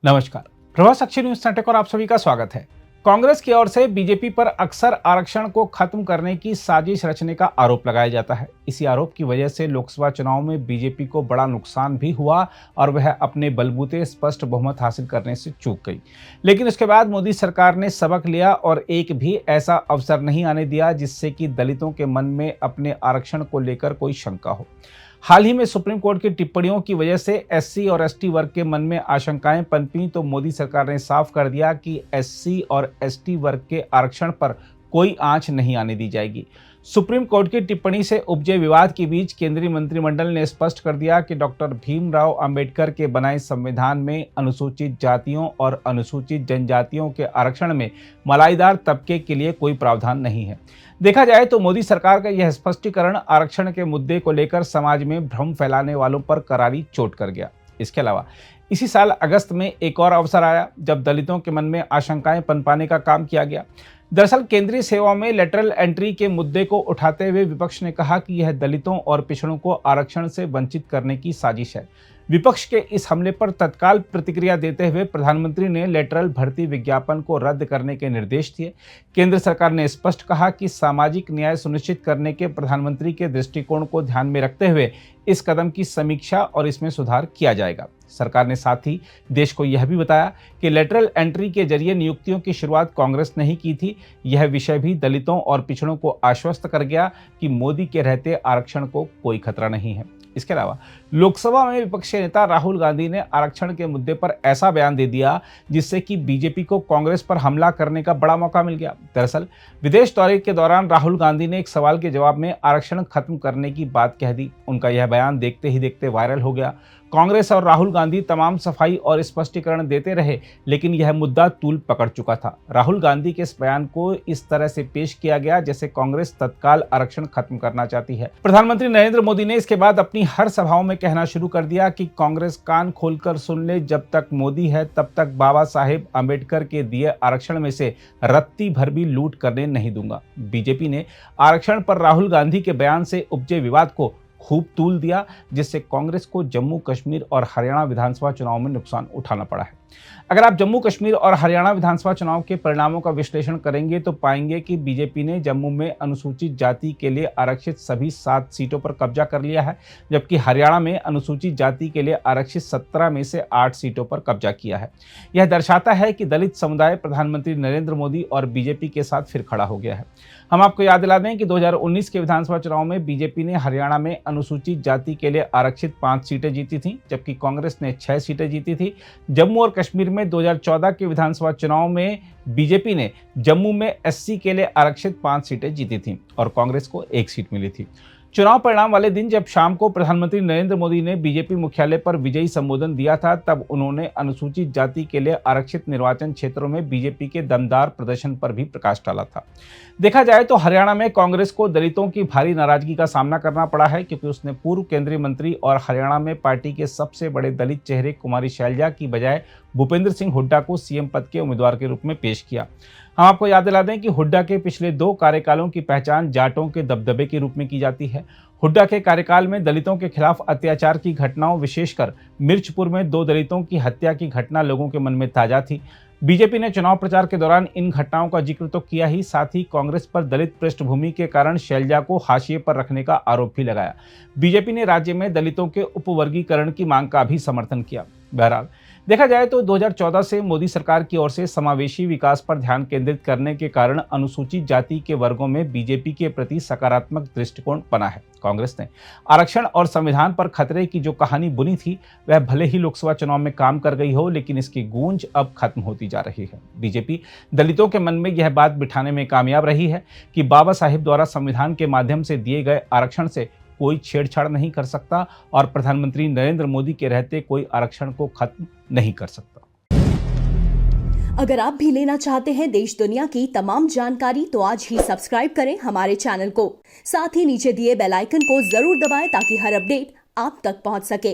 नमस्कार। प्रभात साक्षी news network और आप सभी का स्वागत है। कांग्रेस की ओर से बीजेपी पर अक्सर आरक्षण को खत्म करने की साजिश रचने का आरोप लगाया जाता है। इसी आरोप की वजह से लोकसभा चुनाव में बीजेपी को बड़ा नुकसान भी हुआ और वह अपने बलबूते स्पष्ट बहुमत हासिल करने से चूक गई। लेकिन उसके बाद मोदी सरकार ने सबक लिया और एक भी ऐसा अवसर नहीं आने दिया जिससे कि दलितों के मन में अपने आरक्षण को लेकर कोई शंका हो। हाल ही में सुप्रीम कोर्ट की टिप्पणियों की वजह से एससी और एसटी वर्ग के मन में आशंकाएं पनपी तो मोदी सरकार ने साफ कर दिया कि एससी और एसटी वर्ग के आरक्षण पर कोई आंच नहीं आने दी जाएगी। सुप्रीम कोर्ट की टिप्पणी से उपजे विवाद के बीच केंद्रीय मंत्रिमंडल ने स्पष्ट कर दिया कि डॉक्टर भीमराव अंबेडकर के बनाए संविधान में अनुसूचित जातियों और अनुसूचित जनजातियों के आरक्षण में मलाईदार तबके के लिए कोई प्रावधान नहीं है। देखा जाए तो मोदी सरकार का यह स्पष्टीकरण आरक्षण के मुद्दे को लेकर समाज में भ्रम फैलाने वालों पर करारी चोट कर गया। इसके अलावा इसी साल अगस्त में एक और अवसर आया जब दलितों के मन में आशंकाएं पनपाने का काम किया गया। दरअसल केंद्रीय सेवाओं में लेटरल एंट्री के मुद्दे को उठाते हुए विपक्ष ने कहा कि यह दलितों और पिछड़ों को आरक्षण से वंचित करने की साजिश है। विपक्ष के इस हमले पर तत्काल प्रतिक्रिया देते हुए प्रधानमंत्री ने लेटरल भर्ती विज्ञापन को रद्द करने के निर्देश दिए। केंद्र सरकार ने स्पष्ट कहा कि सामाजिक न्याय सुनिश्चित करने के प्रधानमंत्री के दृष्टिकोण को ध्यान में रखते हुए इस कदम की समीक्षा और इसमें सुधार किया जाएगा। सरकार ने साथ ही देश को यह भी बताया कि लेटरल एंट्री के जरिए नियुक्तियों की शुरुआत कांग्रेस ने ही की थी। यह विषय भी दलितों और पिछड़ों को आश्वस्त कर गया कि मोदी के रहते आरक्षण को कोई खतरा नहीं है। इसके अलावा लोकसभा में विपक्षी नेता राहुल गांधी ने आरक्षण के मुद्दे पर ऐसा बयान दे दिया जिससे कि बीजेपी को कांग्रेस पर हमला करने का बड़ा मौका मिल गया। दरअसल विदेश दौरे के दौरान राहुल गांधी ने एक सवाल के जवाब में आरक्षण खत्म करने की बात कह दी। उनका यह बयान देखते ही देखते वायरल हो गया। कांग्रेस और राहुल गांधी तमाम सफाई और स्पष्टीकरण देते रहे, लेकिन यह मुद्दा तूल पकड़ चुका था। राहुल गांधी के इस बयान को इस तरह से पेश किया गया जैसे कांग्रेस तत्काल आरक्षण खत्म करना चाहती है। प्रधानमंत्री नरेंद्र मोदी ने इसके बाद अपनी हर सभाओं में कहना शुरू कर दिया कि कांग्रेस कान खोलकर सुन ले, जब तक मोदी है तब तक बाबा साहेब अम्बेडकर के दिए आरक्षण में से रत्ती भर भी लूट करने नहीं दूंगा। बीजेपी ने आरक्षण पर राहुल गांधी के बयान से उपजे विवाद को खूब तूल दिया, जिससे कांग्रेस को जम्मू कश्मीर और हरियाणा विधानसभा चुनाव में नुकसान उठाना पड़ा है। अगर आप जम्मू कश्मीर और हरियाणा विधानसभा चुनाव के परिणामों का विश्लेषण करेंगे तो पाएंगे कि बीजेपी ने जम्मू में अनुसूचित जाति के लिए आरक्षित सभी 7 सीटों पर कब्जा कर लिया है, जबकि हरियाणा में अनुसूचित जाति के लिए आरक्षित 17 में से 8 सीटों पर कब्जा किया है। यह दर्शाता है कि दलित समुदाय प्रधानमंत्री नरेंद्र मोदी और बीजेपी के साथ फिर खड़ा हो गया है। हम आपको याद दिला दें कि 2019 के विधानसभा चुनाव में बीजेपी ने हरियाणा में अनुसूचित जाति के लिए आरक्षित 5 सीटें जीती थीं, जबकि कांग्रेस ने 6 सीटें जीती थी। जम्मू और कश्मीर में 2014 के विधानसभा चुनाव में बीजेपी ने जम्मू में एससी के लिए आरक्षित 5 सीटें जीती थीं और कांग्रेस को 1 सीट मिली थी। चुनाव परिणाम वाले दिन जब शाम को प्रधानमंत्री नरेंद्र मोदी ने बीजेपी मुख्यालय पर विजयी संबोधन दिया था, तब उन्होंने अनुसूचित जाति के लिए आरक्षित निर्वाचन क्षेत्रों में बीजेपी के दमदार प्रदर्शन पर भी प्रकाश डाला था। देखा जाए तो हरियाणा में कांग्रेस को दलितों की भारी नाराजगी का सामना करना पड़ा है, क्योंकि उसने पूर्व केंद्रीय मंत्री और हरियाणा में पार्टी के सबसे बड़े दलित चेहरे कुमारी शैलजा की बजाय भूपेंद्र सिंह हुड्डा को सीएम पद के उम्मीदवार के रूप में पेश किया। हम आपको याद दिला दें कि हुड्डा के पिछले 2 कार्यकालों की पहचान जाटों के दबदबे के रूप में की जाती है। हुड्डा के कार्यकाल में दलितों के खिलाफ अत्याचार की घटनाओं, विशेषकर मिर्चपुर में 2 दलितों की हत्या की घटना लोगों के मन में ताजा थी। बीजेपी ने चुनाव प्रचार के दौरान इन घटनाओं का जिक्र तो किया ही, साथ ही कांग्रेस पर दलित पृष्ठभूमि के कारण शैलजा को हाशिए पर रखने का आरोप भी लगाया। बीजेपी ने राज्य में दलितों के उपवर्गीकरण की मांग का भी समर्थन किया। बहरहाल देखा जाए तो 2014 से मोदी सरकार की ओर से समावेशी विकास पर ध्यान केंद्रित करने के कारण अनुसूचित जाति के वर्गों में बीजेपी के प्रति सकारात्मक दृष्टिकोण बना है। कांग्रेस ने आरक्षण और संविधान पर खतरे की जो कहानी बुनी थी, वह भले ही लोकसभा चुनाव में काम कर गई हो, लेकिन इसकी गूंज अब खत्म होती जा रही है। बीजेपी दलितों के मन में यह बात बिठाने में कामयाब रही है कि बाबा साहेब द्वारा संविधान के माध्यम से दिए गए आरक्षण से कोई छेड़छाड़ नहीं कर सकता और प्रधानमंत्री नरेंद्र मोदी के रहते कोई आरक्षण को खत्म नहीं कर सकता। अगर आप भी लेना चाहते हैं देश दुनिया की तमाम जानकारी तो आज ही सब्सक्राइब करें हमारे चैनल को। साथ ही नीचे दिए बेल आइकन को जरूर दबाएं ताकि हर अपडेट आप तक पहुंच सके।